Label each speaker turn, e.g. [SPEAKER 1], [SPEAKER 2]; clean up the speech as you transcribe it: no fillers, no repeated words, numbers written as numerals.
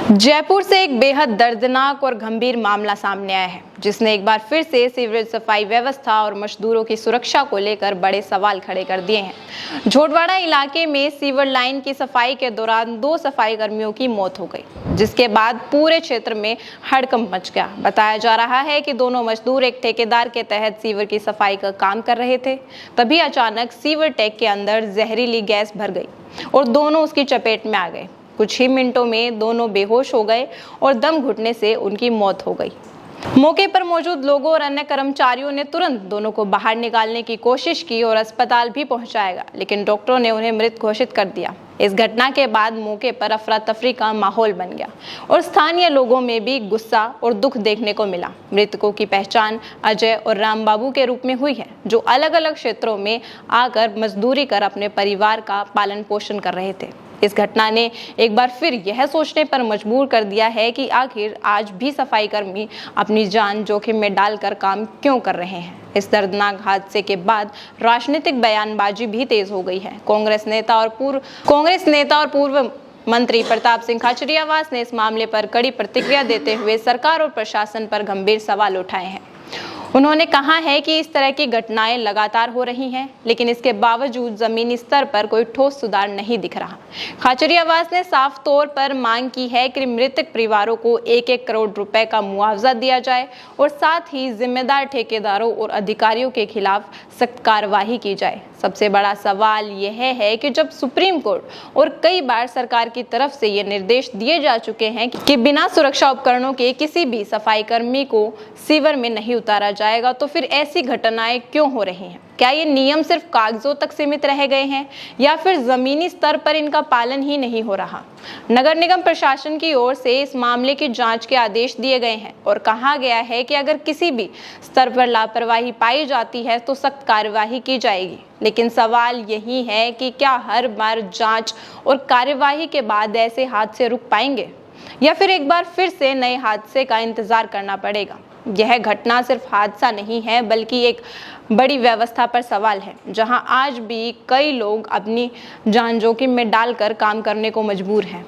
[SPEAKER 1] जयपुर से एक बेहद दर्दनाक और गंभीर मामला सामने आया है, जिसने एक बार फिर से सीवरेज सफाई व्यवस्था और मजदूरों की सुरक्षा को लेकर बड़े सवाल खड़े कर दिए हैं। झोटवाड़ा इलाके में सीवर लाइन की सफाई के दौरान 2 सफाई कर्मियों की मौत हो गई, जिसके बाद पूरे क्षेत्र में हड़कंप मच गया। बताया जा रहा है कि दोनों मजदूर एक ठेकेदार के तहत सीवर की सफाई का काम कर रहे थे। तभी अचानक सीवर टैंक के अंदर जहरीली गैस भर गई और दोनों उसकी चपेट में आ गए। कुछ ही मिनटों में दोनों बेहोश हो गए और दम घुटने से उनकी मौत हो गई। मौके पर मौजूद लोगों और अन्य कर्मचारियों ने तुरंत दोनों को बाहर निकालने की कोशिश की और अस्पताल भी पहुंचाया, लेकिन डॉक्टरों ने उन्हें मृत घोषित कर दिया। इस घटना के बाद मौके पर अफरा तफरी का माहौल बन गया और स्थानीय लोगों में भी गुस्सा और दुख देखने को मिला। मृतकों की पहचान अजय और राम बाबू के रूप में हुई है, जो अलग अलग क्षेत्रों में आकर मजदूरी कर अपने परिवार का पालन पोषण कर रहे थे। इस घटना ने एक बार फिर यह सोचने पर मजबूर कर दिया है कि आखिर आज भी सफाई कर्मी अपनी जान जोखिम में डालकर काम क्यों कर रहे हैं। इस दर्दनाक हादसे के बाद राजनीतिक बयानबाजी भी तेज हो गई है। कांग्रेस नेता और पूर्व मंत्री प्रताप सिंह खाचरियावास ने इस मामले पर कड़ी प्रतिक्रिया देते हुए सरकार और प्रशासन पर गंभीर सवाल उठाए हैं। उन्होंने कहा है कि इस तरह की घटनाएं लगातार हो रही हैं, लेकिन इसके बावजूद जमीनी स्तर पर कोई ठोस सुधार नहीं दिख रहा। खाचरियावास ने साफ तौर पर मांग की है कि मृतक परिवारों को 1-1 करोड़ रुपए का मुआवजा दिया जाए और साथ ही जिम्मेदार ठेकेदारों और अधिकारियों के खिलाफ सख्त कार्रवाई की जाए। सबसे बड़ा सवाल यह है कि जब सुप्रीम कोर्ट और कई बार सरकार की तरफ से ये निर्देश दिए जा चुके हैं कि बिना सुरक्षा उपकरणों के किसी भी सफाई कर्मी को सीवर में नहीं उतारा जाएगा, तो फिर ऐसी घटनाएं क्यों हो रही हैं? क्या ये नियम सिर्फ कागजों तक सीमित रह गए हैं या फिर जमीनी स्तर पर इनका पालन ही नहीं हो रहा? नगर निगम प्रशासन की ओर से इस मामले की जांच के आदेश दिए गए हैं और कहा गया है कि अगर किसी भी स्तर पर लापरवाही पाई जाती है तो सख्त कार्यवाही की जाएगी। लेकिन सवाल यही है कि क्या हर बार जांच और कार्यवाही के बाद ऐसे हादसे रुक पाएंगे या फिर एक बार फिर से नए हादसे का इंतजार करना पड़ेगा? यह घटना सिर्फ हादसा नहीं है, बल्कि एक बड़ी व्यवस्था पर सवाल है, जहां आज भी कई लोग अपनी जान जोखिम में डालकर काम करने को मजबूर हैं।